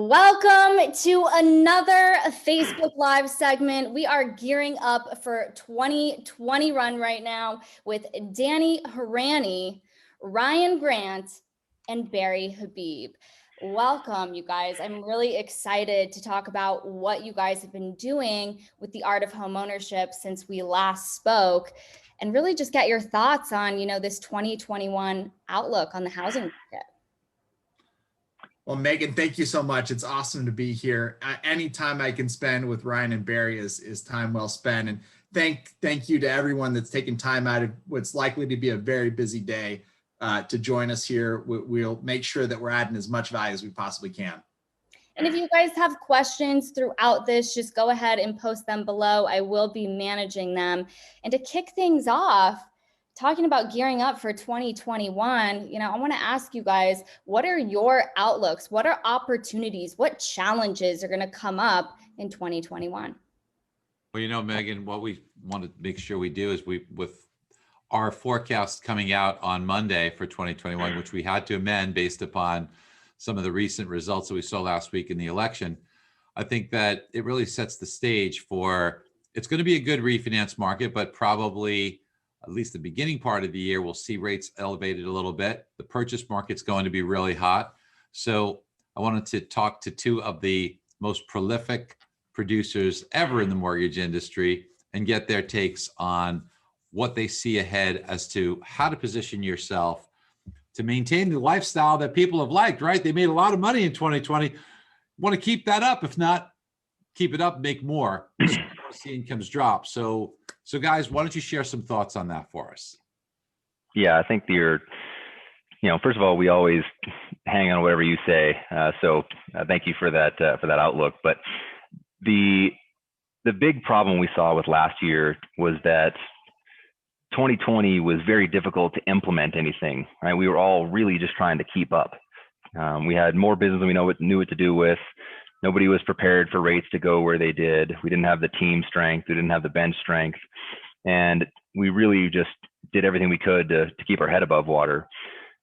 Welcome to another Facebook Live segment. We are gearing up for 2020 run right now with Danny Horanyi, Ryan Grant, and Barry Habib. Welcome, you guys. I'm really excited to talk about what you guys have been doing with the art of homeownership since we last spoke, and really just get your thoughts on, this 2021 outlook on the housing market. Well, Megan, thank you so much. It's awesome to be here. Any time I can spend with Ryan and Barry is time well spent. And thank you to everyone that's taken time out of what's likely to be a very busy day to join us here. We'll make sure that we're adding as much value as we possibly can. And if you guys have questions throughout this, just go ahead and post them below. I will be managing them. And to kick things off, talking about gearing up for 2021, I want to ask you guys, what are your outlooks? What are opportunities? What challenges are going to come up in 2021? Well, Megan, what we want to make sure we do is with our forecast coming out on Monday for 2021, which we had to amend based upon some of the recent results that we saw last week in the election, I think that it really sets the stage for, it's going to be a good refinance market, but probably at least the beginning part of the year, we'll see rates elevated a little bit. The purchase market's going to be really hot. So I wanted to talk to two of the most prolific producers ever in the mortgage industry and get their takes on what they see ahead as to how to position yourself to maintain the lifestyle that people have liked, right? They made a lot of money in 2020. Want to keep that up. If not, keep it up, make more. See incomes drop. So guys, why don't you share some thoughts on that for us? Yeah, I think first of all, we always hang on whatever you say. So thank you for that outlook. But the big problem we saw with last year was that 2020 was very difficult to implement anything, right? We were all really just trying to keep up. We had more business than we knew what to do with. Nobody was prepared for rates to go where they did. We didn't have the team strength. We didn't have the bench strength. And we really just did everything we could to keep our head above water.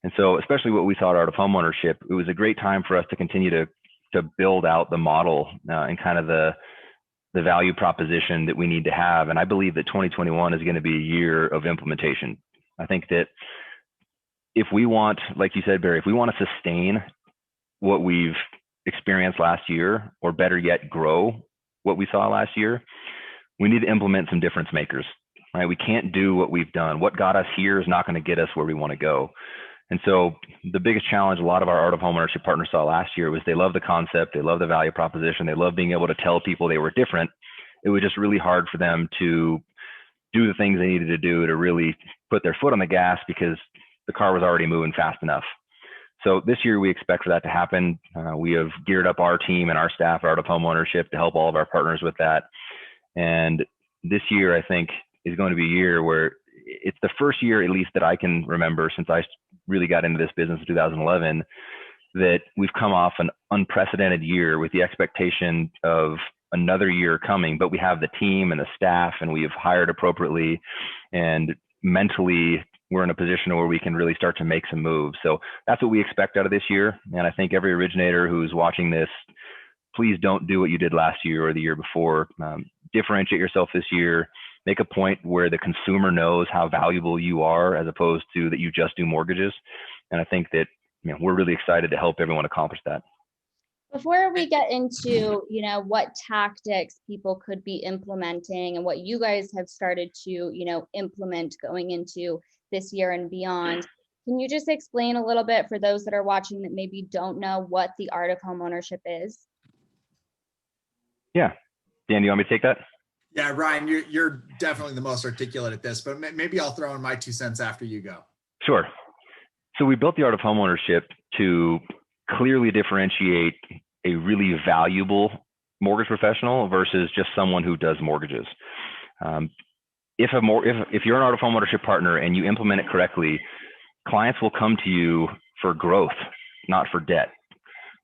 And so especially what we saw at Art of Homeownership, it was a great time for us to continue to build out the model and kind of the value proposition that we need to have. And I believe that 2021 is going to be a year of implementation. I think that if we want, like you said, Barry, if we want to sustain what we've experienced last year, or better yet, grow what we saw last year, we need to implement some difference makers, right? We can't do what we've done. What got us here is not going to get us where we want to go. And so the biggest challenge a lot of our Art of Homeownership partners saw last year was they love the concept, they love the value proposition, they love being able to tell people they were different. It was just really hard for them to do the things they needed to do to really put their foot on the gas because the car was already moving fast enough. So this year we expect for that to happen. We have geared up our team and our staff, Art of Homeownership, to help all of our partners with that. And this year, I think, is going to be a year where it's the first year, at least that I can remember since I really got into this business in 2011, that we've come off an unprecedented year with the expectation of another year coming, but we have the team and the staff and we have hired appropriately, and mentally we're in a position where we can really start to make some moves. So that's what we expect out of this year. And I think every originator who's watching this, please don't do what you did last year or the year before. Differentiate yourself this year. Make a point where the consumer knows how valuable you are, as opposed to that you just do mortgages. And I think that we're really excited to help everyone accomplish that. Before we get into, what tactics people could be implementing and what you guys have started to, implement going into this year and beyond, can you just explain a little bit for those that are watching that maybe don't know what the Art of Homeownership is? Yeah. Dan, you want me to take that? Yeah, Ryan, you're definitely the most articulate at this, but maybe I'll throw in my 2 cents after you go. Sure. So we built the Art of Homeownership to clearly differentiate a really valuable mortgage professional versus just someone who does mortgages. If you're an Art of Homeownership partner and you implement it correctly, clients will come to you for growth, not for debt.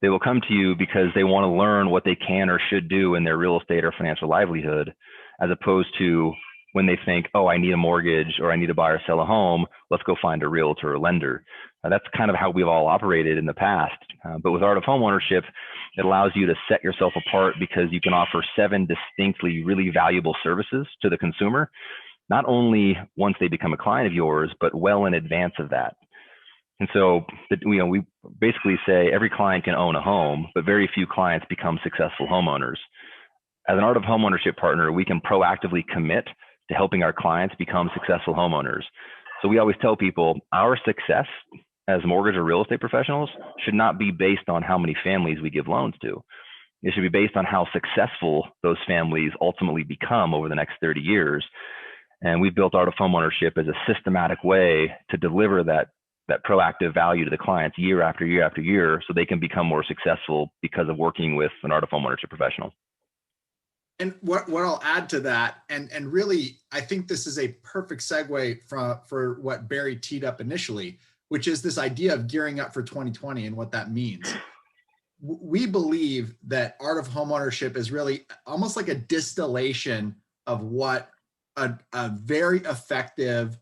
They will come to you because they want to learn what they can or should do in their real estate or financial livelihood, as opposed to when they think, oh, I need a mortgage or I need to buy or sell a home, let's go find a realtor or lender. That's kind of how we've all operated in the past. But with Art of Homeownership, It allows you to set yourself apart because you can offer 7 distinctly really valuable services to the consumer, not only once they become a client of yours, but well in advance of that. And so, we basically say every client can own a home, but very few clients become successful homeowners. As an Art of Homeownership partner, we can proactively commit to helping our clients become successful homeowners. So we always tell people our success as mortgage or real estate professionals should not be based on how many families we give loans to. It should be based on how successful those families ultimately become over the next 30 years. And we've built Art of Homeownership as a systematic way to deliver that proactive value to the clients year after year after year, so they can become more successful because of working with an Art of Homeownership professional. And what I'll add to that, and really, I think this is a perfect segue for what Barry teed up initially, which is this idea of gearing up for 2020 and what that means. We believe that Art of Homeownership is really almost like a distillation of what a very effective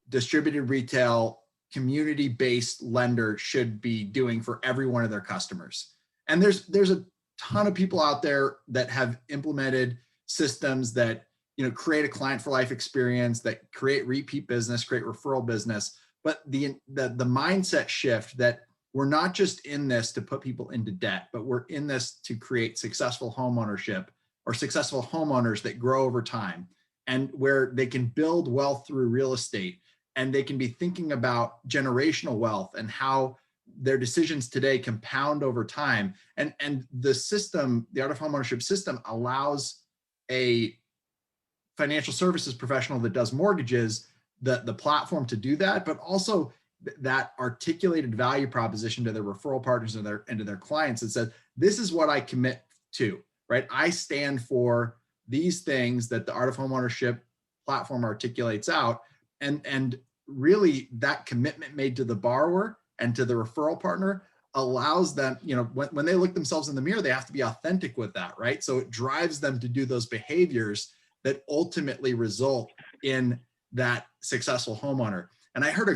distributed retail community-based lender should be doing for every one of their customers. And there's a ton of people out there that have implemented systems that create a client for life experience, that create repeat business, create referral business. But the mindset shift that we're not just in this to put people into debt, but we're in this to create successful homeownership or successful homeowners that grow over time, and where they can build wealth through real estate, and they can be thinking about generational wealth and how their decisions today compound over time. And the system, the Art of Homeownership system, allows a financial services professional that does mortgages the platform to do that, but also that articulated value proposition to their referral partners and to their clients that says, this is what I commit to, right? I stand for these things that the Art of Homeownership platform articulates out. And really that commitment made to the borrower and to the referral partner allows them, when they look themselves in the mirror, they have to be authentic with that, right? So it drives them to do those behaviors that ultimately result in that successful homeowner. And I heard a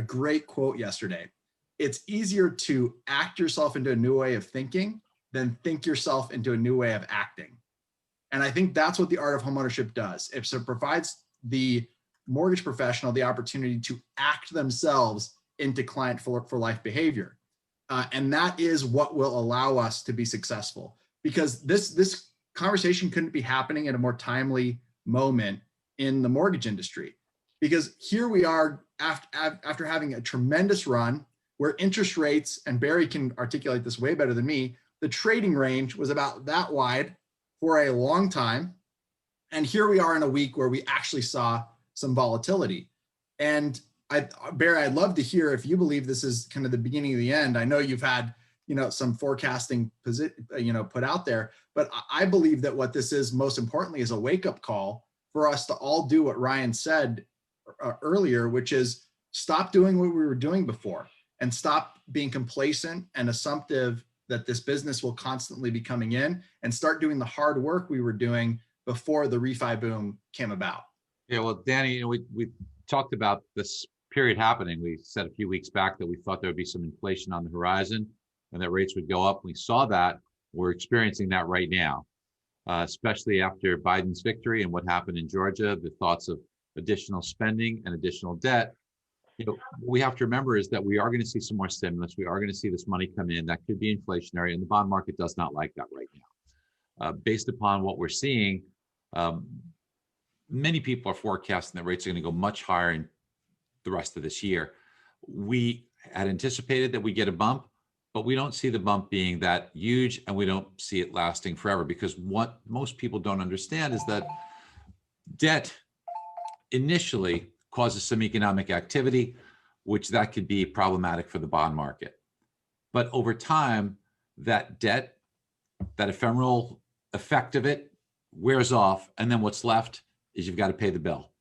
great quote yesterday. It's easier to act yourself into a new way of thinking than think yourself into a new way of acting. And I think that's what the Art of Homeownership does. It provides the mortgage professional the opportunity to act themselves into client for life behavior. And that is what will allow us to be successful, because this conversation couldn't be happening at a more timely moment in the mortgage industry, because here we are after having a tremendous run where interest rates, and Barry can articulate this way better than me, the trading range was about that wide for a long time. And here we are in a week where we actually saw some volatility. And Barry, I'd love to hear if you believe this is kind of the beginning of the end. I know you've had, some forecasting put out there, but I believe that what this is most importantly is a wake-up call for us to all do what Ryan said earlier, which is stop doing what we were doing before and stop being complacent and assumptive that this business will constantly be coming in, and start doing the hard work we were doing before the refi boom came about. Yeah, well, Danny, we talked about this period happening. We said a few weeks back that we thought there would be some inflation on the horizon and that rates would go up. We saw that. We're experiencing that right now, especially after Biden's victory and what happened in Georgia, the thoughts of additional spending and additional debt. What we have to remember is that we are going to see some more stimulus. We are going to see this money come in. That could be inflationary, and the bond market does not like that right now. Based upon what we're seeing, many people are forecasting that rates are going to go much higher in the rest of this year. We had anticipated that we get a bump, but we don't see the bump being that huge, and we don't see it lasting forever, because what most people don't understand is that debt initially causes some economic activity, which that could be problematic for the bond market. But over time, that debt, that ephemeral effect of it wears off, and then what's left is you've got to pay the bill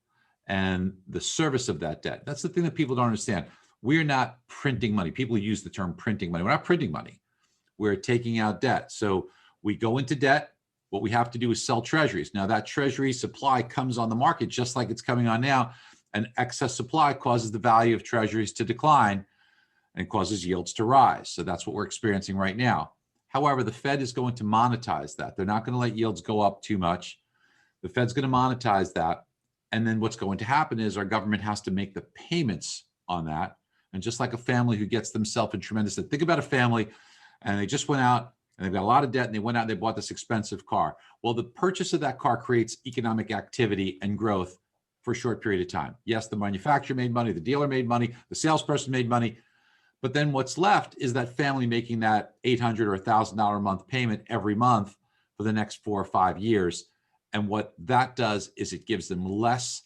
and the service of that debt. That's the thing that people don't understand. We're not printing money. People use the term printing money. We're not printing money. We're taking out debt. So we go into debt. What we have to do is sell treasuries. Now that treasury supply comes on the market just like it's coming on now, and excess supply causes the value of treasuries to decline and causes yields to rise. So that's what we're experiencing right now. However, the Fed is going to monetize that. They're not going to let yields go up too much. The Fed's going to monetize that. And then what's going to happen is our government has to make the payments on that. And just like a family who gets themselves in tremendous debt, think about a family and they just went out and they've got a lot of debt and they went out and they bought this expensive car. Well, the purchase of that car creates economic activity and growth for a short period of time. Yes, the manufacturer made money, the dealer made money, the salesperson made money. But then what's left is that family making that $800 or $1,000 a month payment every month for the next 4 or 5 years. And what that does is it gives them less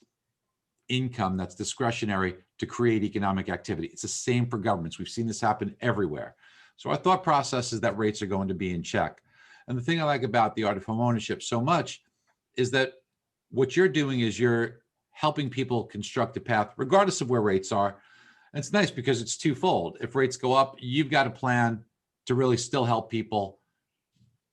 income that's discretionary to create economic activity. It's the same for governments. We've seen this happen everywhere. So our thought process is that rates are going to be in check. And the thing I like about the art of homeownership so much is that what you're doing is you're helping people construct a path regardless of where rates are. And it's nice because it's twofold. If rates go up, you've got a plan to really still help people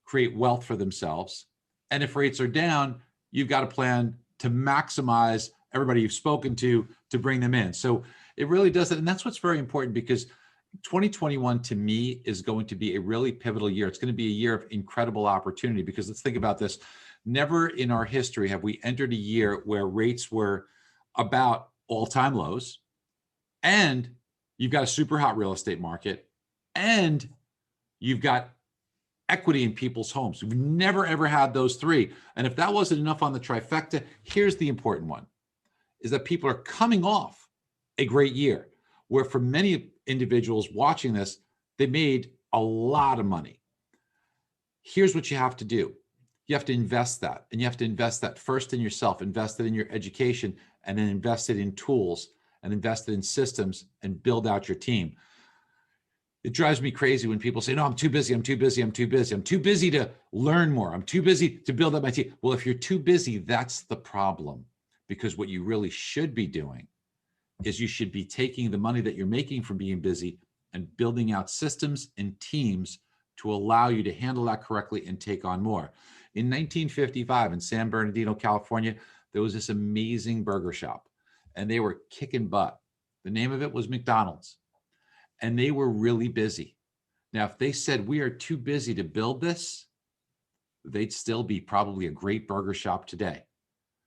create wealth for themselves. And if rates are down, you've got a plan to maximize everybody you've spoken to bring them in. So it really does it. And that's what's very important, because 2021 to me is going to be a really pivotal year. It's going to be a year of incredible opportunity, because let's think about this. Never in our history have we entered a year where rates were about all-time lows, and you've got a super hot real estate market, and you've got equity in people's homes. We've never, ever had those three. And if that wasn't enough on the trifecta, here's the important one, is that people are coming off a great year, where for many individuals watching this, they made a lot of money. Here's what you have to do. You have to invest that, and you have to invest that first in yourself, invest it in your education, and then invest it in tools and invest it in systems and build out your team. It drives me crazy when people say, no, I'm too busy, I'm too busy, I'm too busy. I'm too busy to learn more. I'm too busy to build up my team. Well, if you're too busy, that's the problem, because what you really should be doing is you should be taking the money that you're making from being busy and building out systems and teams to allow you to handle that correctly and take on more. In 1955 in San Bernardino, California, there was this amazing burger shop, and they were kicking butt. The name of it was McDonald's, and they were really busy. Now, if they said we are too busy to build this, they'd still be probably a great burger shop today.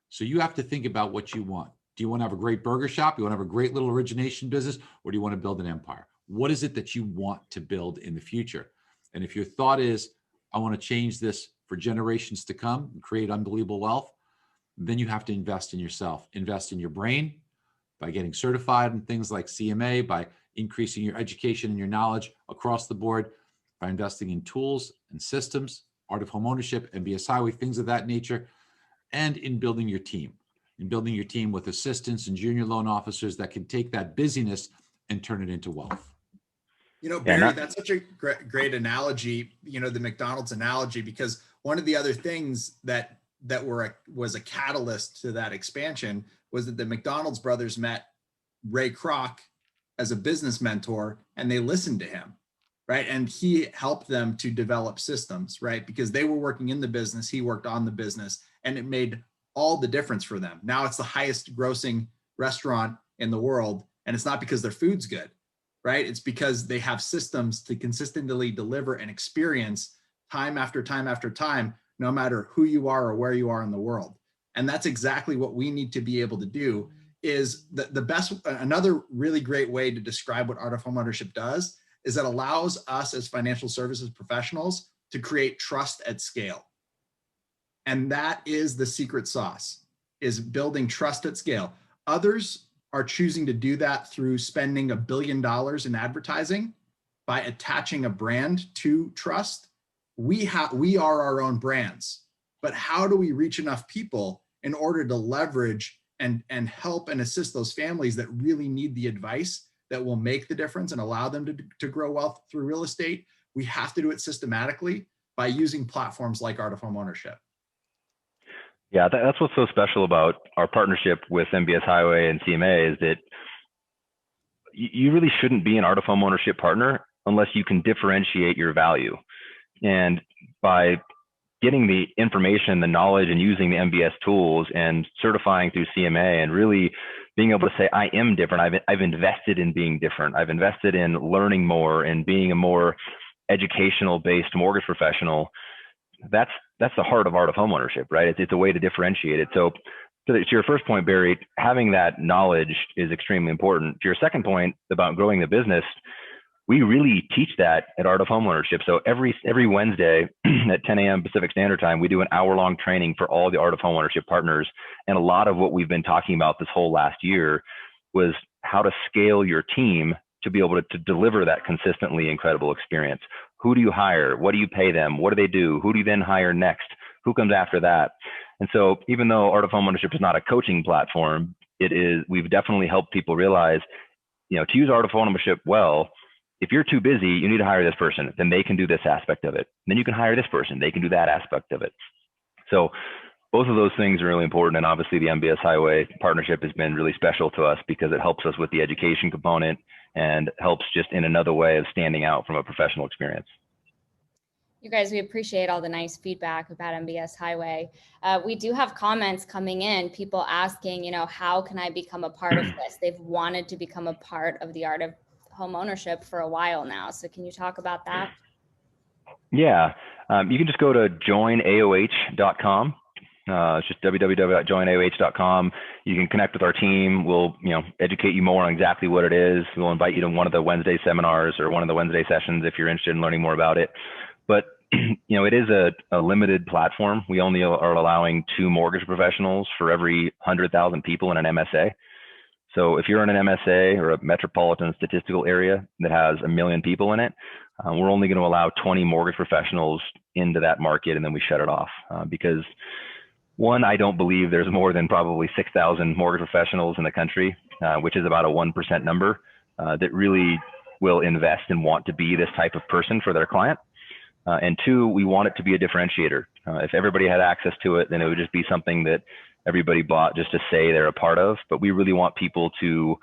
So you have to think about what you want. Do you want to have a great burger shop? Do you want to have a great little origination business? Or do you want to build an empire? What is it that you want to build in the future? And if your thought is, I want to change this for generations to come and create unbelievable wealth, then you have to invest in yourself. Invest in your brain by getting certified in things like CMA, by increasing your education and your knowledge across the board, by investing in tools and systems, art of homeownership, MBS Highway, things of that nature, and in building your team. In building your team with assistants and junior loan officers that can take that busyness and turn it into wealth. You know, Barry, that's such a great analogy, you know, the McDonald's analogy, because one of the other things that was a catalyst to that expansion was that the McDonald's brothers met Ray Kroc as a business mentor, and they listened to him, right? And he helped them to develop systems, right? Because they were working in the business, he worked on the business, and it made all the difference for them. Now it's the highest grossing restaurant in the world, and it's not because their food's good, right? It's because they have systems to consistently deliver an experience time after time after time, no matter who you are or where you are in the world. And that's exactly what we need to be able to do. Is the best, another really great way to describe what Art of Homeownership does is it allows us as financial services professionals to create trust at scale. And that is the secret sauce, is building trust at scale. Others are choosing to do that through spending $1 billion in advertising by attaching a brand to trust. We are our own brands, but how do we reach enough people in order to leverage and help and assist those families that really need the advice that will make the difference and allow them to grow wealth through real estate? We have to do it systematically by using platforms like Art of Homeownership. Yeah, that's what's so special about our partnership with MBS Highway and CMA, is that you really shouldn't be an Art of Homeownership partner unless you can differentiate your value. And by getting the information, the knowledge, and using the MBS tools and certifying through CMA and really being able to say, I am different. I've invested in being different. I've invested in learning more and being a more educational based mortgage professional, that's the heart of art of homeownership, right? It's a way to differentiate it. So to your first point, Barry, having that knowledge is extremely important. To your second point about growing the business, we really teach that at Art of Homeownership. So every Wednesday at 10 a.m. Pacific Standard Time, we do an hour-long training for all the Art of Homeownership partners. And a lot of what we've been talking about this whole last year was how to scale your team to be able to deliver that consistently incredible experience. Who do you hire? What do you pay them? What do they do? Who do you then hire next? Who comes after that? And so even though Art of Homeownership is not a coaching platform, we've definitely helped people realize, to use Art of Homeownership well, if you're too busy, you need to hire this person, then they can do this aspect of it. Then you can hire this person, they can do that aspect of it. So both of those things are really important. And obviously the MBS Highway partnership has been really special to us because it helps us with the education component and helps just in another way of standing out from a professional experience. You guys, we appreciate all the nice feedback about MBS Highway. We do have comments coming in, people asking, how can I become a part of this? They've wanted to become a part of the Art of Homeownership for a while now. So can you talk about that? Yeah, you can just go to joinaoh.com. It's just www.joinaoh.com. You can connect with our team. We'll, educate you more on exactly what it is. We'll invite you to one of the Wednesday seminars or one of the Wednesday sessions if you're interested in learning more about it. But, it is a limited platform. We only are allowing 2 mortgage professionals for every 100,000 people in an MSA. So if you're in an MSA or a metropolitan statistical area that has 1 million people in it, we're only going to allow 20 mortgage professionals into that market, and then we shut it off because one, I don't believe there's more than probably 6,000 mortgage professionals in the country, which is about a 1% number that really will invest and want to be this type of person for their client. And two, we want it to be a differentiator. If everybody had access to it, then it would just be something that everybody bought just to say they're a part of. But we really want people to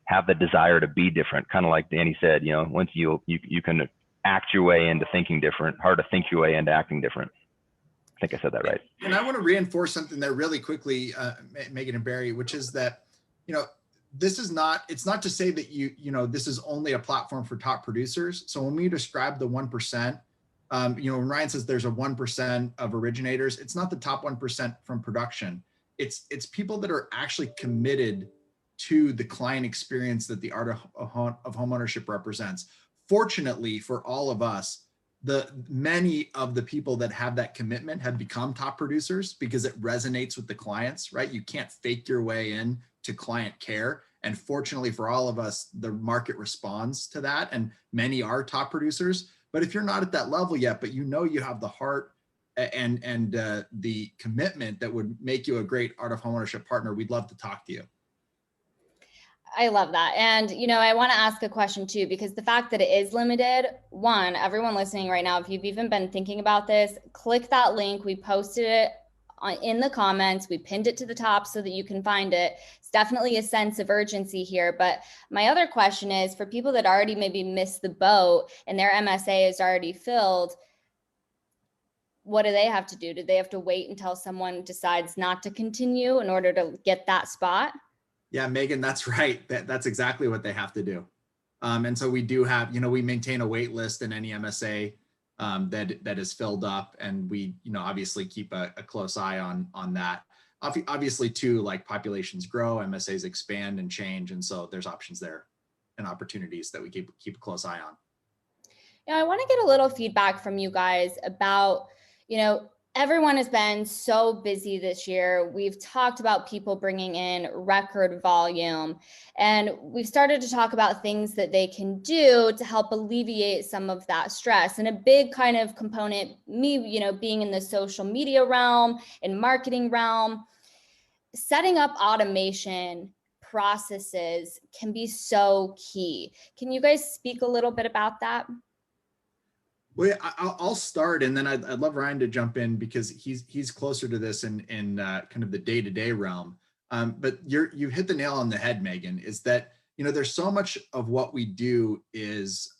have the desire to be different. Kind of like Danny said, once you can act your way into thinking different, hard to think your way into acting different. I think I said that right. And I want to reinforce something there really quickly, Megan and Barry, which is that, it's not to say that this is only a platform for top producers. So when we describe the 1%, when Ryan says there's a 1% of originators, it's not the top 1% from production. It's people that are actually committed to the client experience that the Art of Homeownership represents. Fortunately for all of us, many of the people that have that commitment have become top producers because it resonates with the clients, right? You can't fake your way in to client care. And fortunately for all of us, the market responds to that. And many are top producers. But if you're not at that level yet, but you have the heart and the commitment that would make you a great Art of Homeownership partner, we'd love to talk to you. I love that. And, I want to ask a question too, because the fact that it is limited, one, everyone listening right now, if you've even been thinking about this, click that link. We posted it in the comments. We pinned it to the top so that you can find it. It's definitely a sense of urgency here. But my other question is for people that already maybe missed the boat and their MSA is already filled, what do they have to do? Do they have to wait until someone decides not to continue in order to get that spot? Yeah, Megan, that's right. That's exactly what they have to do. And so we do have, we maintain a wait list in any MSA that is filled up, and we, obviously keep a close eye on that. Obviously, too, like populations grow, MSAs expand and change, and so there's options there and opportunities that we keep a close eye on. I want to get a little feedback from you guys about, everyone has been so busy this year. We've talked about people bringing in record volume, and we've started to talk about things that they can do to help alleviate some of that stress. And a big kind of component, me, being in the social media realm and marketing realm, setting up automation processes can be so key. Can you guys speak a little bit about that? Well, I'll start, and then I'd love Ryan to jump in because he's closer to this in kind of the day-to-day realm. But you hit the nail on the head, Megan. Is that there's so much of what we do is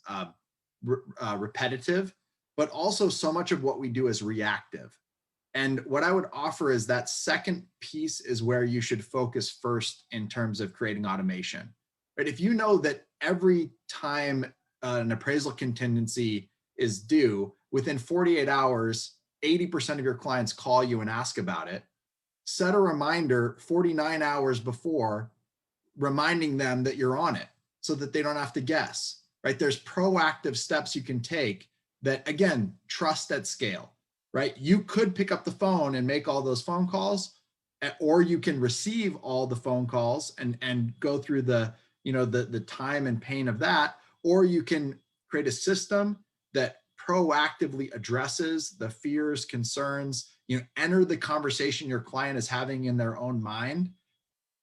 repetitive, but also so much of what we do is reactive. And what I would offer is that second piece is where you should focus first in terms of creating automation. Right? If you know that every time an appraisal contingency is due, within 48 hours, 80% of your clients call you and ask about it. Set a reminder 49 hours before, reminding them that you're on it so that they don't have to guess, right? There's proactive steps you can take that, again, trust at scale, right? You could pick up the phone and make all those phone calls, or you can receive all the phone calls and go through the time and pain of that, or you can create a system that proactively addresses the fears, concerns, enter the conversation your client is having in their own mind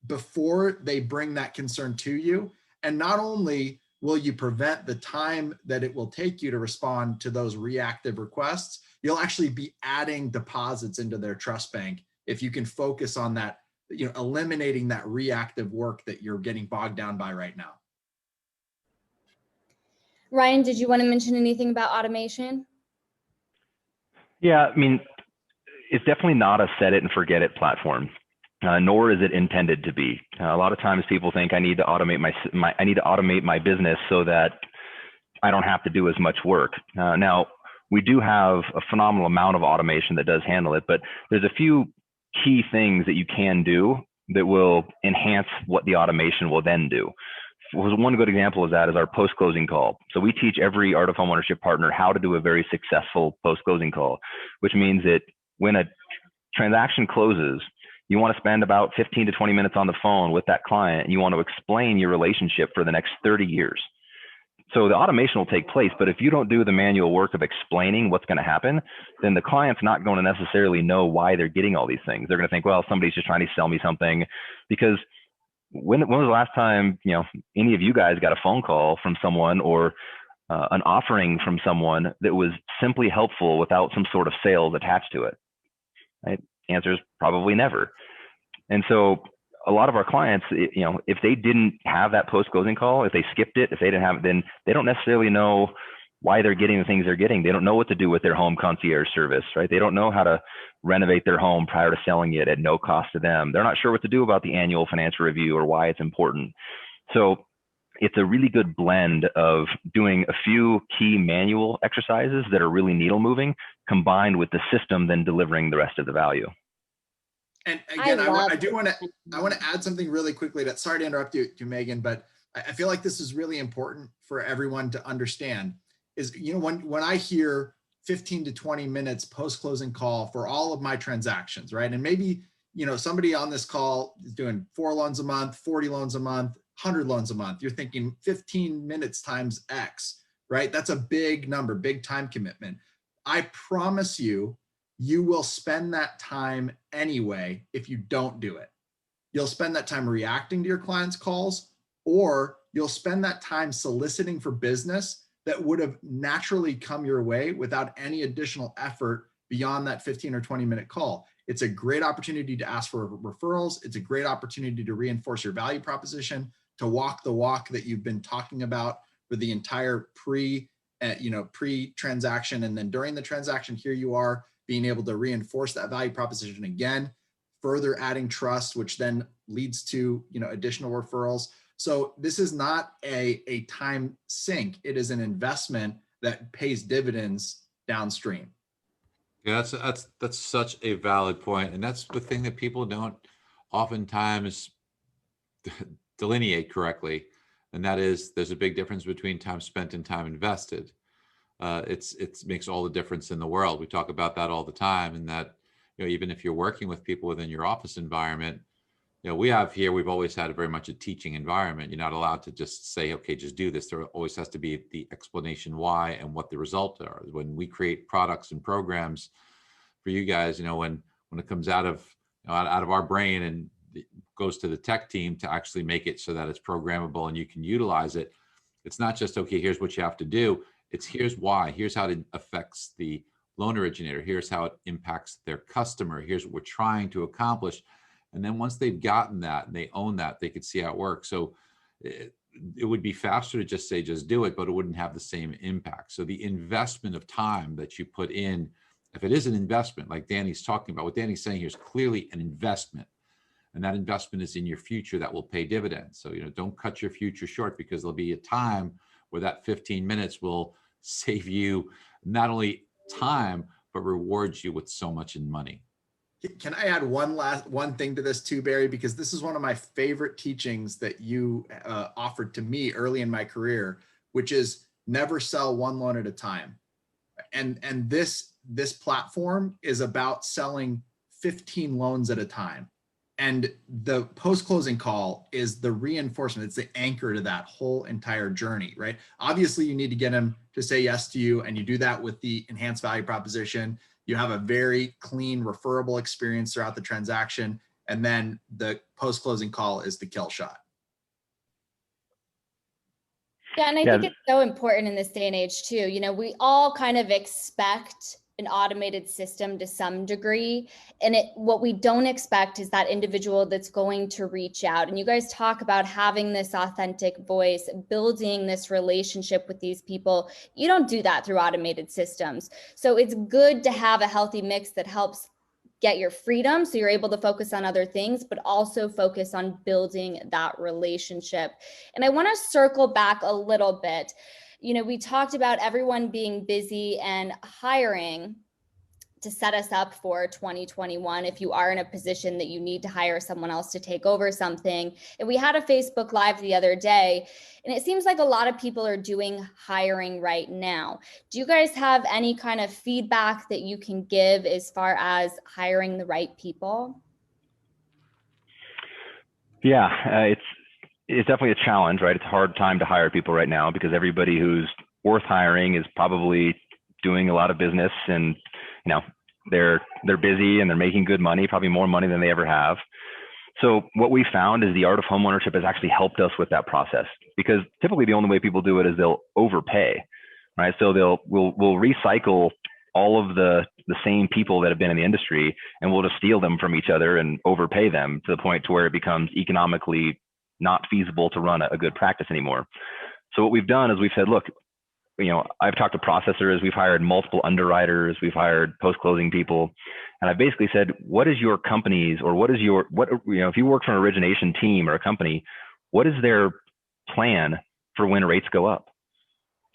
before they bring that concern to you. And not only will you prevent the time that it will take you to respond to those reactive requests, you'll actually be adding deposits into their trust bank if you can focus on that, eliminating that reactive work that you're getting bogged down by right now. Ryan, did you want to mention anything about automation? Yeah, I mean, it's definitely not a set it and forget it platform, nor is it intended to be. A lot of times people think I need to automate my business so that I don't have to do as much work. Now, we do have a phenomenal amount of automation that does handle it, but there's a few key things that you can do that will enhance what the automation will then do. One good example of that is our post-closing call. So we teach every Art of Homeownership partner how to do a very successful post-closing call, which means that when a transaction closes, you want to spend about 15 to 20 minutes on the phone with that client, and you want to explain your relationship for the next 30 years. So the automation will take place, but if you don't do the manual work of explaining what's going to happen, then the client's not going to necessarily know why they're getting all these things. They're going to think, well, somebody's just trying to sell me something. Because when was the last time, any of you guys got a phone call from someone or an offering from someone that was simply helpful without some sort of sales attached to it? Right? Answer is probably never. And so a lot of our clients, if they didn't have that post-closing call, if they skipped it, if they didn't have it, then they don't necessarily know why they're getting the things they're getting. They don't know what to do with their home concierge service, right? They don't know how to renovate their home prior to selling it at no cost to them. They're not sure what to do about the annual financial review or why it's important. So it's a really good blend of doing a few key manual exercises that are really needle moving, combined with the system then delivering the rest of the value. And again, I want to add something really quickly. Sorry to interrupt you, Megan, but I feel like this is really important for everyone to understand. Is when I hear 15 to 20 minutes post-closing call for all of my transactions, right? And maybe somebody on this call is doing 4 loans a month, 40 loans a month, 100 loans a month. You're thinking 15 minutes times X, right? That's a big number, big time commitment. I promise you, you will spend that time anyway if you don't do it. You'll spend that time reacting to your clients' calls, or you'll spend that time soliciting for business that would have naturally come your way without any additional effort beyond that 15 or 20-minute call. It's a great opportunity to ask for referrals. It's a great opportunity to reinforce your value proposition, to walk the walk that you've been talking about for the entire pre-transaction. And then during the transaction, here you are being able to reinforce that value proposition again, further adding trust, which then leads to additional referrals. So this is not a time sink. It is an investment that pays dividends downstream. Yeah, that's such a valid point, and that's the thing that people don't oftentimes delineate correctly, and that is there's a big difference between time spent and time invested. It makes all the difference in the world. We talk about that all the time, and that even if you're working with people within your office environment, we've always had very much a teaching environment. You're not allowed to just say, okay, just do this. There always has to be the explanation why and what the results are. When we create products and programs for you guys, when it comes out of our brain and it goes to the tech team to actually make it so that it's programmable and you can utilize it, it's not just, okay, here's what you have to do. It's here's why, here's how it affects the loan originator, here's how it impacts their customer, here's what we're trying to accomplish. And then once they've gotten that and they own that, they could see how it works. So it would be faster to just say, just do it, but it wouldn't have the same impact. So the investment of time that you put in, if it is an investment, like Danny's talking about, what Danny's saying here is clearly an investment. And that investment is in your future that will pay dividends. So, don't cut your future short, because there'll be a time where that 15 minutes will save you not only time, but rewards you with so much in money. Can I add one thing to this too, Barry? Because this is one of my favorite teachings that you offered to me early in my career, which is never sell one loan at a time. And this platform is about selling 15 loans at a time. And the post-closing call is the reinforcement. It's the anchor to that whole entire journey, right? Obviously, you need to get them to say yes to you, and you do that with the enhanced value proposition. You have a very clean, referable experience throughout the transaction. And then the post-closing call is the kill shot. Yeah, and I think it's so important in this day and age too. You know, we all kind of expect an automated system to some degree. And what we don't expect is that individual that's going to reach out. And you guys talk about having this authentic voice, building this relationship with these people. You don't do that through automated systems. So it's good to have a healthy mix that helps get your freedom so you're able to focus on other things, but also focus on building that relationship. And I want to circle back a little bit. You know, we talked about everyone being busy and hiring to set us up for 2021 if you are in a position that you need to hire someone else to take over something. And we had a Facebook Live the other day, and it seems like a lot of people are doing hiring right now. Do you guys have any kind of feedback that you can give as far as hiring the right people? Yeah, it's definitely a challenge, right? It's a hard time to hire people right now because everybody who's worth hiring is probably doing a lot of business, and you know, they're busy and they're making good money, probably more money than they ever have. So what we found is the art of homeownership has actually helped us with that process, because typically the only way people do it is they'll overpay, right? So we'll recycle all of the same people that have been in the industry, and we'll just steal them from each other and overpay them to the point to where it becomes economically not feasible to run a good practice anymore. So what we've done is we've said, look, you know, I've talked to processors, we've hired multiple underwriters, we've hired post-closing people. And I basically said, what is your company's, or you know, if you work for an origination team or a company, what is their plan for when rates go up?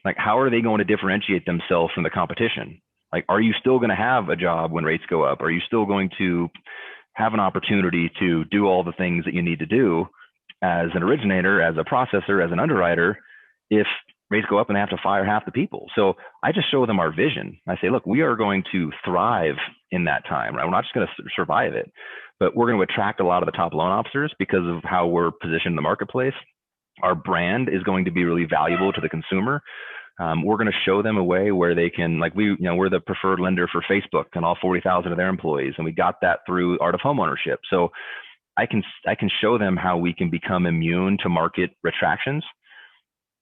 Like, how are they going to differentiate themselves from the competition? Like, are you still going to have a job when rates go up? Are you still going to have an opportunity to do all the things that you need to do as an originator, as a processor, as an underwriter, if rates go up and they have to fire half the people? So I just show them our vision. I say, look, we are going to thrive in that time, right? We're not just going to survive it, but we're going to attract a lot of the top loan officers because of how we're positioned in the marketplace. Our brand is going to be really valuable to the consumer. We're going to show them a way where they can, like, we're the preferred lender for Facebook and all 40,000 of their employees. And we got that through Art of Homeownership. So I can show them how we can become immune to market retractions.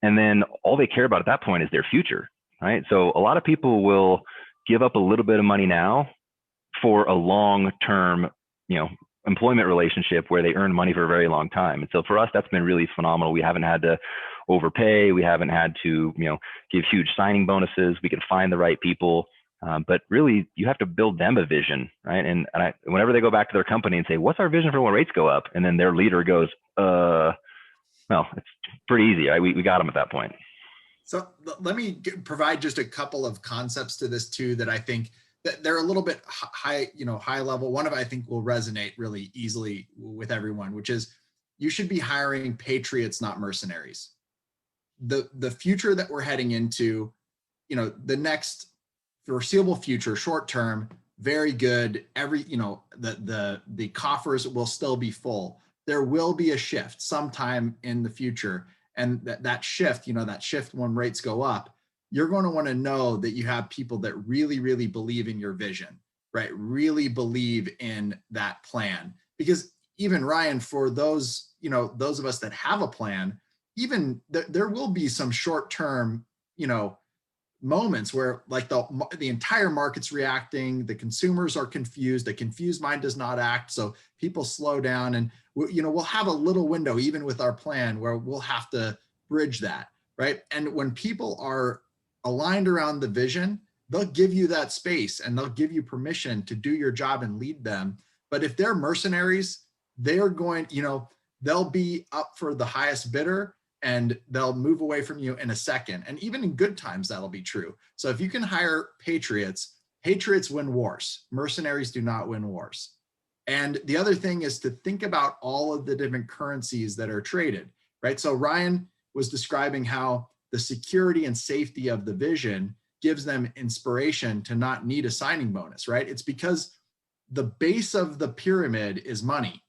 And then all they care about at that point is their future, right? So a lot of people will give up a little bit of money now for a long-term, you know, employment relationship where they earn money for a very long time. And so for us, that's been really phenomenal. We haven't had to overpay. We haven't had to, you know, give huge signing bonuses. We can find the right people. But really, you have to build them a vision, right? And whenever they go back to their company and say, what's our vision for when rates go up? And then their leader goes, well, it's pretty easy. Right? We got them at that point. So let me provide just a couple of concepts to this too, that I think that they're a little bit high level. One of I think will resonate really easily with everyone, which is you should be hiring patriots, not mercenaries. The future that we're heading into, you know, the next foreseeable future, short term, very good. The coffers will still be full. There will be a shift sometime in the future. And that shift when rates go up, you're going to want to know that you have people that really, really believe in your vision, right? Really believe in that plan. Because even Ryan, for those of us that have a plan, even there will be some short-term, moments where like the entire market's reacting, the consumers are confused, the confused mind does not act. So people slow down, and we'll have a little window even with our plan where we'll have to bridge that, right? And when people are aligned around the vision, they'll give you that space and they'll give you permission to do your job and lead them. But if they're mercenaries, they're going, they'll be up for the highest bidder, and they'll move away from you in a second. And even in good times, that'll be true. So if you can hire patriots, patriots win wars. Mercenaries do not win wars. And the other thing is to think about all of the different currencies that are traded, right? So Ryan was describing how the security and safety of the vision gives them inspiration to not need a signing bonus, right? It's because the base of the pyramid is money.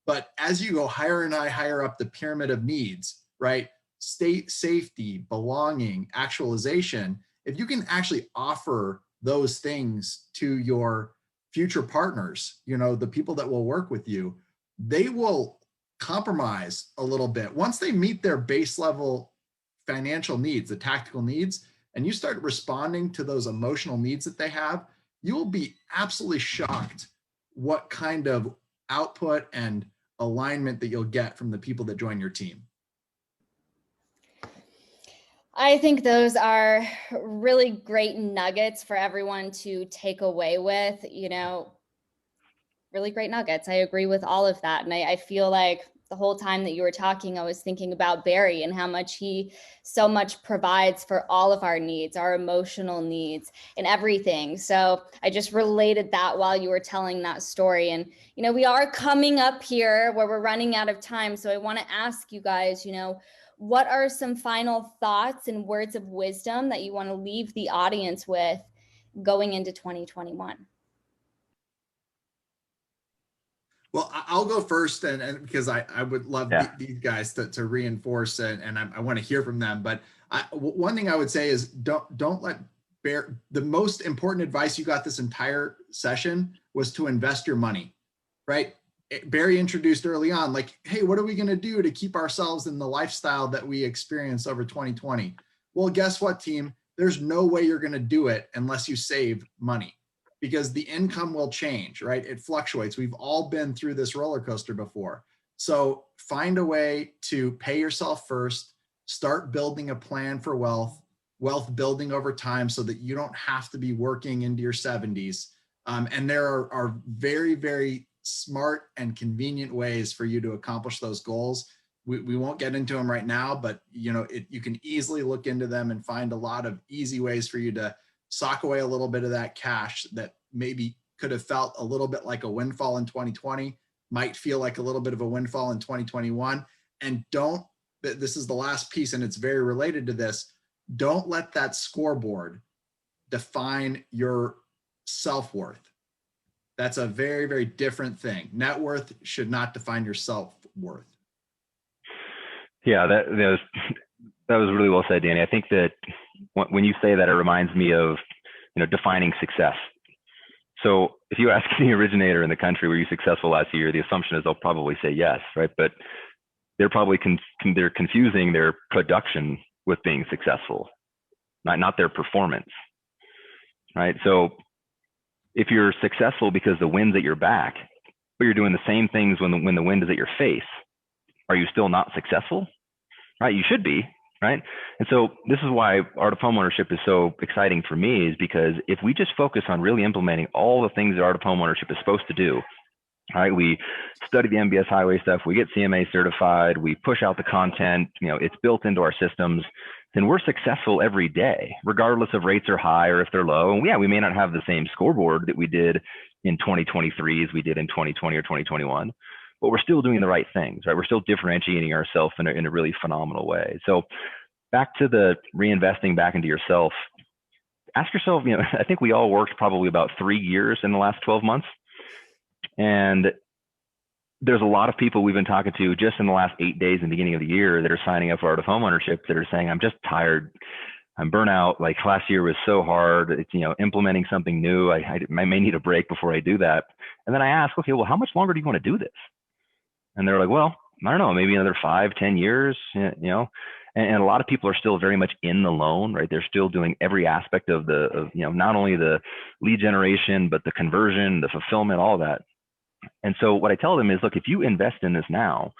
But as you go higher and higher up the pyramid of needs, right? State safety, belonging, actualization, if you can actually offer those things to your future partners, you know, the people that will work with you, they will compromise a little bit. Once they meet their base level financial needs, the tactical needs, and you start responding to those emotional needs that they have, you will be absolutely shocked what kind of output and alignment that you'll get from the people that join your team. I think those are really great nuggets for everyone to take away with, you know, really great nuggets. I agree with all of that. And I feel like the whole time that you were talking, I was thinking about Barry and how much he so much provides for all of our needs, our emotional needs and everything. So I just related that while you were telling that story. And, you know, we are coming up here where we're running out of time. So I want to ask you guys, you know, what are some final thoughts and words of wisdom that you want to leave the audience with going into 2021? Well, I'll go first, and because I would love these guys to reinforce, and I want to hear from them. But one thing I would say is don't let the most important advice you got this entire session was to invest your money, right? Barry introduced early on, like, hey, what are we going to do to keep ourselves in the lifestyle that we experienced over 2020? Well, guess what, team? There's no way you're going to do it unless you save money, because the income will change, right? It fluctuates. We've all been through this roller coaster before. So find a way to pay yourself first, start building a plan for wealth building over time so that you don't have to be working into your 70s. And there are very, very smart and convenient ways for you to accomplish those goals. We won't get into them right now, but you know, you can easily look into them and find a lot of easy ways for you to sock away a little bit of that cash that maybe could have felt a little bit like a windfall in 2020, might feel like a little bit of a windfall in 2021. And this is the last piece, and it's very related to this, don't let that scoreboard define your self-worth. That's a very, very different thing. Net worth should not define your self-worth. Yeah, that was really well said, Danny. I think that when you say that, it reminds me of, you know, defining success. So if you ask any originator in the country, were you successful last year? The assumption is they'll probably say yes, right? But they're probably they're confusing their production with being successful, not their performance, right? So if you're successful because the wind's at your back, but you're doing the same things when the wind is at your face, are you still not successful? Right? You should be, right? And so this is why Art of Homeownership is so exciting for me, is because if we just focus on really implementing all the things that Art of Homeownership is supposed to do, right? We study the MBS highway stuff, we get CMA certified, we push out the content, you know, it's built into our systems, then we're successful every day, regardless if rates are high or if they're low. And yeah, we may not have the same scoreboard that we did in 2023 as we did in 2020 or 2021, but we're still doing the right things, right? We're still differentiating ourselves in a really phenomenal way. So back to the reinvesting back into yourself, ask yourself, you know, I think we all worked probably about 3 years in the last 12 months. And there's a lot of people we've been talking to just in the last 8 days in the beginning of the year that are signing up for Art of Homeownership that are saying, I'm just tired. I'm burnt out. Like last year was so hard. It's, you know, implementing something new. I may need a break before I do that. And then I ask, okay, well, how much longer do you want to do this? And they're like, well, I don't know, maybe another 5-10 years, you know, and a lot of people are still very much in the loan, right? They're still doing every aspect of you know, not only the lead generation, but the conversion, the fulfillment, all of that. And so what I tell them is, look, if you invest in this now,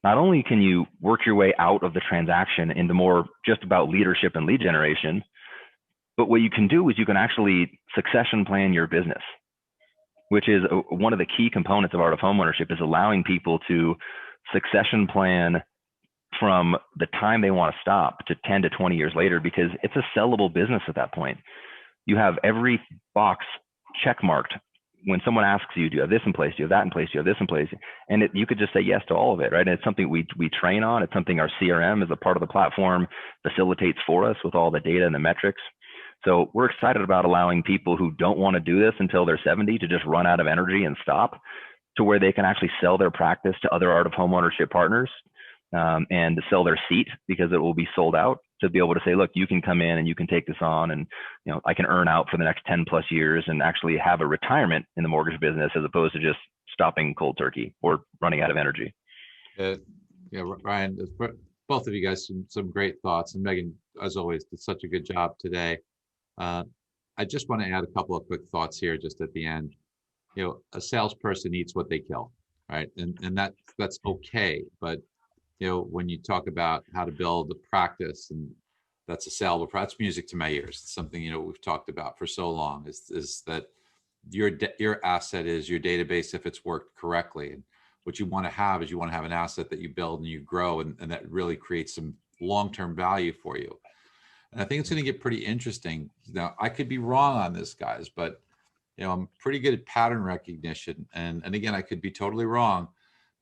not only can you work your way out of the transaction into more just about leadership and lead generation, but what you can do is you can actually succession plan your business, which is one of the key components of Art of Homeownership, is allowing people to succession plan from the time they want to stop to 10 to 20 years later, because it's a sellable business at that point. You have every box check marked. When someone asks you, do you have this in place? Do you have that in place? Do you have this in place? And you could just say yes to all of it, right? And it's something we train on. It's something our CRM as a part of the platform facilitates for us with all the data and the metrics. So we're excited about allowing people who don't want to do this until they're 70 to just run out of energy and stop, to where they can actually sell their practice to other Art of Homeownership partners, and to sell their seat because it will be sold out, to be able to say, look, you can come in and you can take this on, and I can earn out for the next 10 plus years and actually have a retirement in the mortgage business, as opposed to just stopping cold turkey or running out of energy. Yeah, Ryan, both of you guys, some great thoughts, and Megan, as always, did such a good job today. I just want to add a couple of quick thoughts here just at the end. A salesperson eats what they kill, right? And that's okay. But, when you talk about how to build a practice, and that's a sellable, that's music to my ears. It's something, we've talked about for so long, is that your asset is your database if it's worked correctly. And what you want to have is an asset that you build and you grow, and that really creates some long-term value for you. And I think it's going to get pretty interesting. Now, I could be wrong on this, guys, but I'm pretty good at pattern recognition. And again, I could be totally wrong.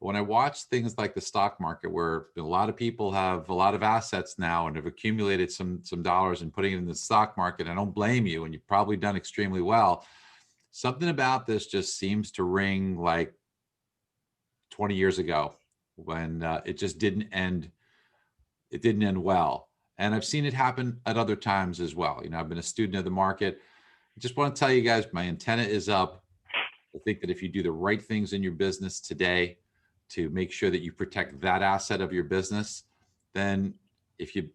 But when I watch things like the stock market, where a lot of people have a lot of assets now and have accumulated some dollars and putting it in the stock market, I don't blame you, and you've probably done extremely well. Something about this just seems to ring like 20 years ago, when it just didn't end. It didn't end well. And I've seen it happen at other times as well. I've been a student of the market. I just want to tell you guys, my antenna is up. I think that if you do the right things in your business today to make sure that you protect that asset of your business, then if you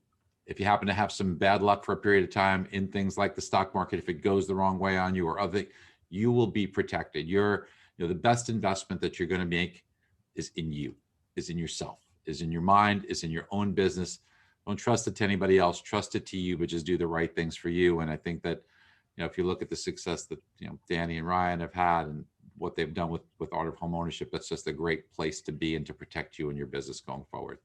happen to have some bad luck for a period of time in things like the stock market, if it goes the wrong way on you or other, you will be protected. The best investment that you're going to make is in you, is in yourself, is in your mind, is in your own business. Don't trust it to anybody else. Trust it to you, but just do the right things for you. And I think that, if you look at the success that, Danny and Ryan have had and what they've done with Art of Homeownership, that's just a great place to be and to protect you and your business going forward.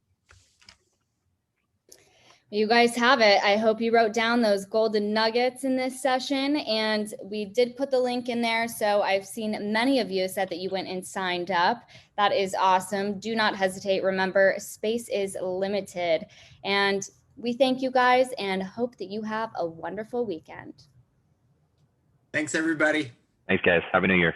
You guys have it. I hope you wrote down those golden nuggets in this session, and we did put the link in there. So I've seen many of you said that you went and signed up. That is awesome. Do not hesitate. Remember, space is limited, and we thank you guys and hope that you have a wonderful weekend. Thanks, everybody. Thanks, guys. Happy New Year.